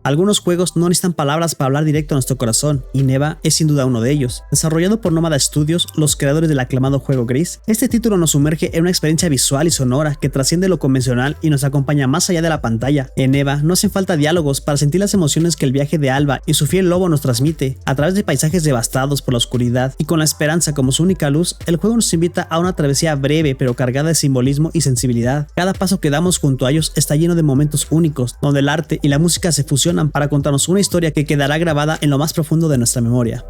Algunos juegos no necesitan palabras para hablar directo a nuestro corazón, y Neva es sin duda uno de ellos. Desarrollado por Nomada Studios, los creadores del aclamado juego Gris, este título nos sumerge en una experiencia visual y sonora que trasciende lo convencional y nos acompaña más allá de la pantalla. En Neva no hacen falta diálogos para sentir las emociones que el viaje de Alba y su fiel lobo nos transmite. A través de paisajes devastados por la oscuridad y con la esperanza como su única luz, el juego nos invita a una travesía breve pero cargada de simbolismo y sensibilidad. Cada paso que damos junto a ellos está lleno de momentos únicos, donde el arte y la música se fusionan para contarnos una historia que quedará grabada en lo más profundo de nuestra memoria.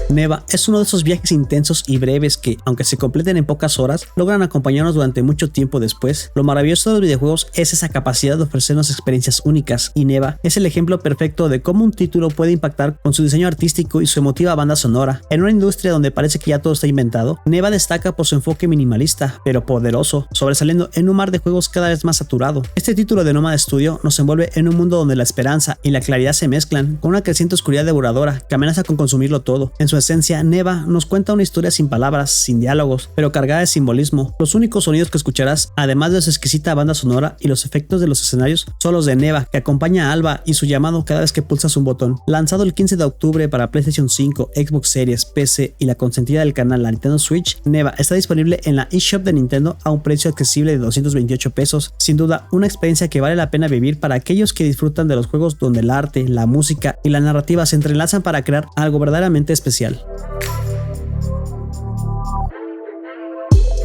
Neva es uno de esos viajes intensos y breves que, aunque se completen en pocas horas, logran acompañarnos durante mucho tiempo después. Lo maravilloso de los videojuegos es esa capacidad de ofrecernos experiencias únicas, y Neva es el ejemplo perfecto de cómo un título puede impactar con su diseño artístico y su emotiva banda sonora. En una industria donde parece que ya todo está inventado, Neva destaca por su enfoque minimalista, pero poderoso, sobresaliendo en un mar de juegos cada vez más saturado. Este título de Nomada Studio nos envuelve en un mundo donde la esperanza y la claridad se mezclan, con una creciente oscuridad devoradora que amenaza con consumirlo todo. En su esencia, Neva nos cuenta una historia sin palabras, sin diálogos, pero cargada de simbolismo. Los únicos sonidos que escucharás, además de su exquisita banda sonora y los efectos de los escenarios, son los de Neva, que acompaña a Alba y su llamado cada vez que pulsas un botón. Lanzado el 15 de octubre para PlayStation 5, Xbox Series, PC y la consentida del canal, la Nintendo Switch, Neva está disponible en la eShop de Nintendo a un precio accesible de 228 pesos. Sin duda, una experiencia que vale la pena vivir para aquellos que disfrutan de los juegos donde el arte, la música y la narrativa se entrelazan para crear algo verdaderamente especial.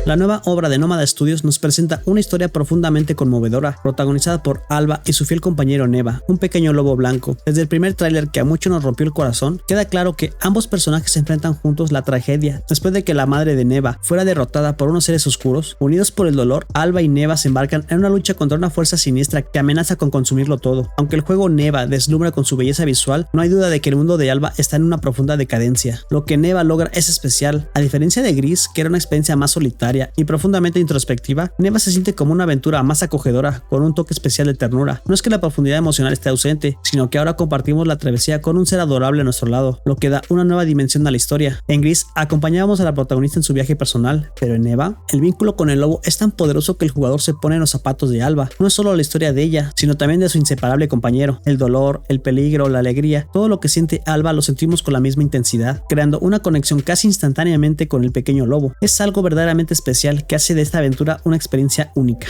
La nueva obra de Nomada Studios nos presenta una historia profundamente conmovedora, protagonizada por Alba y su fiel compañero Neva, un pequeño lobo blanco. Desde el primer tráiler, que a muchos nos rompió el corazón, queda claro que ambos personajes se enfrentan juntos la tragedia. Después de que la madre de Neva fuera derrotada por unos seres oscuros, unidos por el dolor, Alba y Neva se embarcan en una lucha contra una fuerza siniestra que amenaza con consumirlo todo. Aunque el juego Neva deslumbra con su belleza visual, no hay duda de que el mundo de Alba está en una profunda decadencia. Lo que Neva logra es especial. A diferencia de Gris, que era una experiencia más solitaria y profundamente introspectiva, Neva se siente como una aventura más acogedora, con un toque especial de ternura. No es que la profundidad emocional esté ausente, sino que ahora compartimos la travesía con un ser adorable a nuestro lado, lo que da una nueva dimensión a la historia. En Gris acompañábamos a la protagonista en su viaje personal, pero en Neva, el vínculo con el lobo es tan poderoso que el jugador se pone en los zapatos de Alba. No es solo la historia de ella, sino también de su inseparable compañero. El dolor, el peligro, la alegría, todo lo que siente Alba lo sentimos con la misma intensidad, creando una conexión casi instantáneamente con el pequeño lobo. Es algo verdaderamente especial que hace de esta aventura una experiencia única.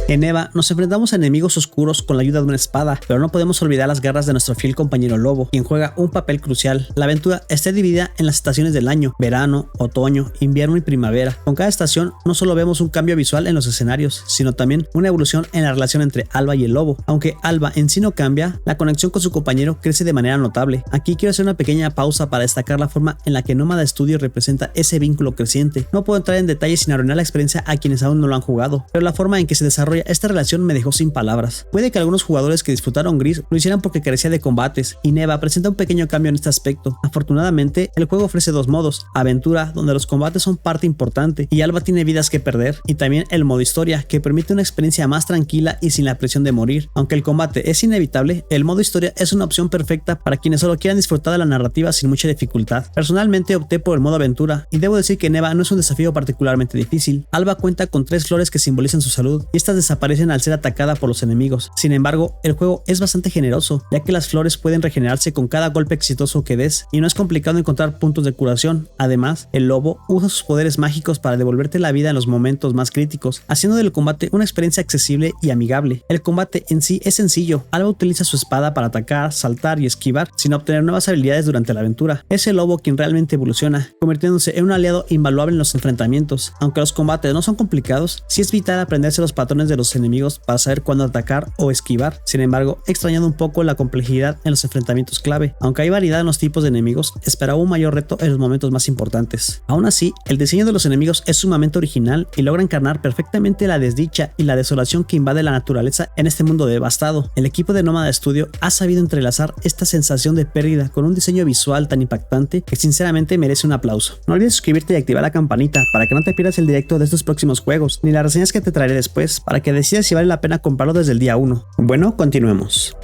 En Neva nos enfrentamos a enemigos oscuros con la ayuda de una espada, pero no podemos olvidar las garras de nuestro fiel compañero lobo, quien juega un papel crucial. La aventura está dividida en las estaciones del año: verano, otoño, invierno y primavera. Con cada estación no solo vemos un cambio visual en los escenarios, sino también una evolución en la relación entre Alba y el lobo. Aunque Alba en sí no cambia, la conexión con su compañero crece de manera notable. Aquí quiero hacer una pequeña pausa para destacar la forma en la que Nomada Studio representa ese vínculo creciente. No puedo entrar en detalles sin arruinar la experiencia a quienes aún no lo han jugado, pero la forma en que se desarrolla esta relación me dejó sin palabras. Puede que algunos jugadores que disfrutaron Gris lo hicieran porque carecía de combates, y Neva presenta un pequeño cambio en este aspecto. Afortunadamente, el juego ofrece dos modos: aventura, donde los combates son parte importante y Alba tiene vidas que perder, y también el modo historia, que permite una experiencia más tranquila y sin la presión de morir. Aunque el combate es inevitable, el modo historia es una opción perfecta para quienes solo quieran disfrutar de la narrativa sin mucha dificultad. Personalmente opté por el modo aventura, y debo decir que Neva no es un desafío particularmente difícil. Alba cuenta con 3 flores que simbolizan su salud, y estas desaparecen al ser atacada por los enemigos. Sin embargo, el juego es bastante generoso, ya que las flores pueden regenerarse con cada golpe exitoso que des, y no es complicado encontrar puntos de curación. Además, el lobo usa sus poderes mágicos para devolverte la vida en los momentos más críticos, haciendo del combate una experiencia accesible y amigable. El combate en sí es sencillo. Alba utiliza su espada para atacar, saltar y esquivar, sin obtener nuevas habilidades durante la aventura. Es el lobo quien realmente evoluciona, convirtiéndose en un aliado invaluable en los enfrentamientos. Aunque los combates no son complicados, sí es vital aprenderse los patrones de los enemigos para saber cuándo atacar o esquivar. Sin embargo, he extrañado un poco la complejidad en los enfrentamientos clave. Aunque hay variedad en los tipos de enemigos, esperaba un mayor reto en los momentos más importantes. Aún así, el diseño de los enemigos es sumamente original y logra encarnar perfectamente la desdicha y la desolación que invade la naturaleza en este mundo devastado. El equipo de Nomada Studio ha sabido entrelazar esta sensación de pérdida con un diseño visual tan impactante que sinceramente merece un aplauso. No olvides suscribirte y activar la campanita para que no te pierdas el directo de estos próximos juegos, ni las reseñas que te traeré después, para que decidas si vale la pena comprarlo desde el día 1. Bueno, continuemos.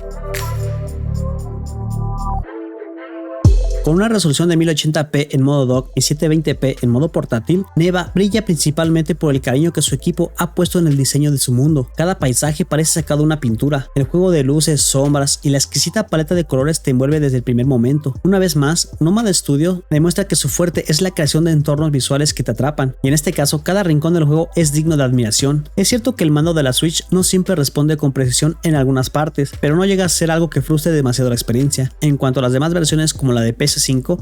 Con una resolución de 1080p en modo dock y 720p en modo portátil, Neva brilla principalmente por el cariño que su equipo ha puesto en el diseño de su mundo. Cada paisaje parece sacado de una pintura, el juego de luces, sombras y la exquisita paleta de colores te envuelve desde el primer momento. Una vez más, Nomad Studio demuestra que su fuerte es la creación de entornos visuales que te atrapan, y en este caso cada rincón del juego es digno de admiración. Es cierto que el mando de la Switch no siempre responde con precisión en algunas partes, pero no llega a ser algo que frustre demasiado la experiencia. En cuanto a las demás versiones como la de PS5,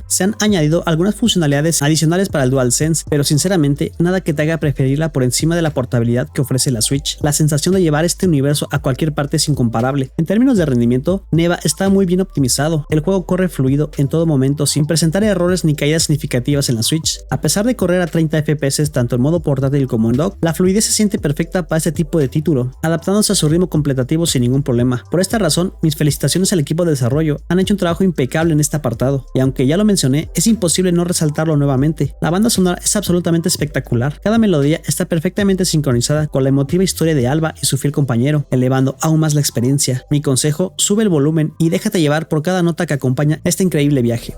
se han añadido algunas funcionalidades adicionales para el DualSense, pero sinceramente nada que te haga preferirla por encima de la portabilidad que ofrece la Switch. La sensación de llevar este universo a cualquier parte es incomparable. En términos de rendimiento, Neva está muy bien optimizado. El juego corre fluido en todo momento sin presentar errores ni caídas significativas en la Switch. A pesar de correr a 30 FPS tanto en modo portátil como en dock, la fluidez se siente perfecta para este tipo de título, adaptándose a su ritmo completativo sin ningún problema. Por esta razón, mis felicitaciones al equipo de desarrollo. Han hecho un trabajo impecable en este apartado, y aunque ya lo mencioné, es imposible no resaltarlo nuevamente. La banda sonora es absolutamente espectacular. Cada melodía está perfectamente sincronizada con la emotiva historia de Alba y su fiel compañero, elevando aún más la experiencia. Mi consejo, sube el volumen y déjate llevar por cada nota que acompaña este increíble viaje.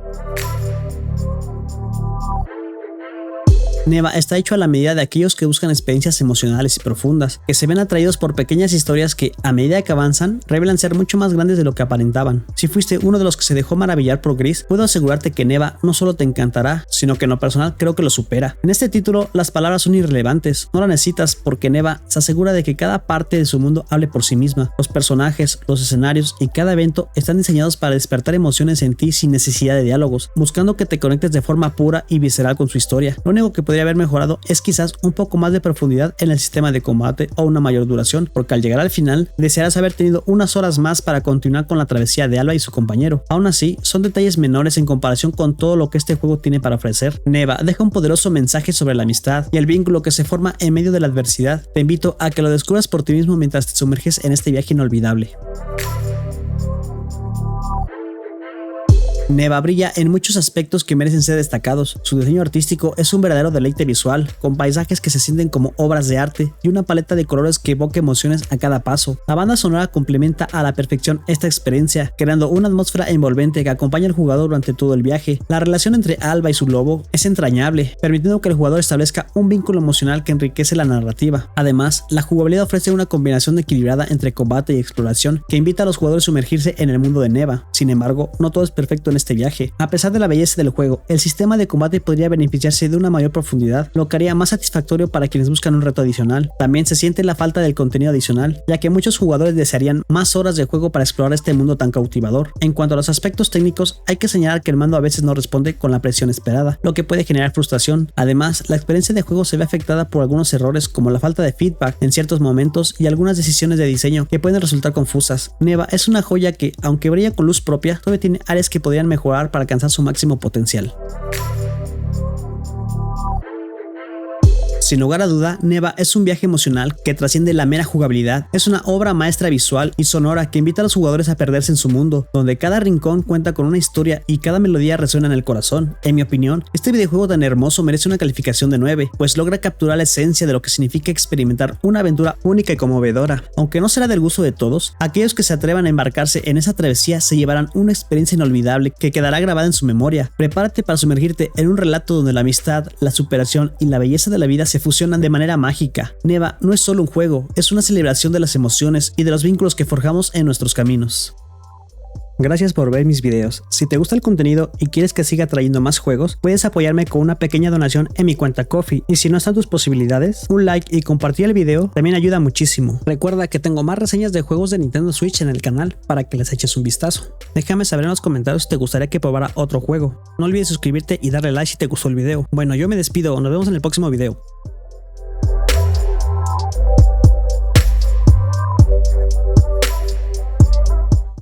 Neva está hecho a la medida de aquellos que buscan experiencias emocionales y profundas, que se ven atraídos por pequeñas historias que, a medida que avanzan, revelan ser mucho más grandes de lo que aparentaban. Si fuiste uno de los que se dejó maravillar por Gris, puedo asegurarte que Neva no solo te encantará, sino que en lo personal creo que lo supera. En este título, las palabras son irrelevantes, no las necesitas porque Neva se asegura de que cada parte de su mundo hable por sí misma. Los personajes, los escenarios y cada evento están diseñados para despertar emociones en ti sin necesidad de diálogos, buscando que te conectes de forma pura y visceral con su historia. Lo único que podría haber mejorado es quizás un poco más de profundidad en el sistema de combate o una mayor duración, porque al llegar al final desearás haber tenido unas horas más para continuar con la travesía de Alba y su compañero. Aún así, son detalles menores en comparación con todo lo que este juego tiene para ofrecer. Neva deja un poderoso mensaje sobre la amistad y el vínculo que se forma en medio de la adversidad. Te invito a que lo descubras por ti mismo mientras te sumerges en este viaje inolvidable. Neva brilla en muchos aspectos que merecen ser destacados. Su diseño artístico es un verdadero deleite visual, con paisajes que se sienten como obras de arte y una paleta de colores que evoca emociones a cada paso. La banda sonora complementa a la perfección esta experiencia, creando una atmósfera envolvente que acompaña al jugador durante todo el viaje. La relación entre Alba y su lobo es entrañable, permitiendo que el jugador establezca un vínculo emocional que enriquece la narrativa. Además, la jugabilidad ofrece una combinación equilibrada entre combate y exploración que invita a los jugadores a sumergirse en el mundo de Neva. Sin embargo, no todo es perfecto en este viaje. A pesar de la belleza del juego, el sistema de combate podría beneficiarse de una mayor profundidad, lo que haría más satisfactorio para quienes buscan un reto adicional. También se siente la falta del contenido adicional, ya que muchos jugadores desearían más horas de juego para explorar este mundo tan cautivador. En cuanto a los aspectos técnicos, hay que señalar que el mando a veces no responde con la presión esperada, lo que puede generar frustración. Además, la experiencia de juego se ve afectada por algunos errores como la falta de feedback en ciertos momentos y algunas decisiones de diseño que pueden resultar confusas. Neva es una joya que, aunque brilla con luz propia, todavía tiene áreas que podrían mejorar para alcanzar su máximo potencial. Sin lugar a duda, Neva es un viaje emocional que trasciende la mera jugabilidad. Es una obra maestra visual y sonora que invita a los jugadores a perderse en su mundo, donde cada rincón cuenta con una historia y cada melodía resuena en el corazón. En mi opinión, este videojuego tan hermoso merece una calificación de 9, pues logra capturar la esencia de lo que significa experimentar una aventura única y conmovedora. Aunque no será del gusto de todos, aquellos que se atrevan a embarcarse en esa travesía se llevarán una experiencia inolvidable que quedará grabada en su memoria. Prepárate para sumergirte en un relato donde la amistad, la superación y la belleza de la vida se fusionan de manera mágica. Neva no es solo un juego, es una celebración de las emociones y de los vínculos que forjamos en nuestros caminos. Gracias por ver mis videos. Si te gusta el contenido y quieres que siga trayendo más juegos, puedes apoyarme con una pequeña donación en mi cuenta Ko-fi. Y si no están tus posibilidades, un like y compartir el video también ayuda muchísimo. Recuerda que tengo más reseñas de juegos de Nintendo Switch en el canal para que les eches un vistazo. Déjame saber en los comentarios si te gustaría que probara otro juego. No olvides suscribirte y darle like si te gustó el video. Bueno, yo me despido, nos vemos en el próximo video.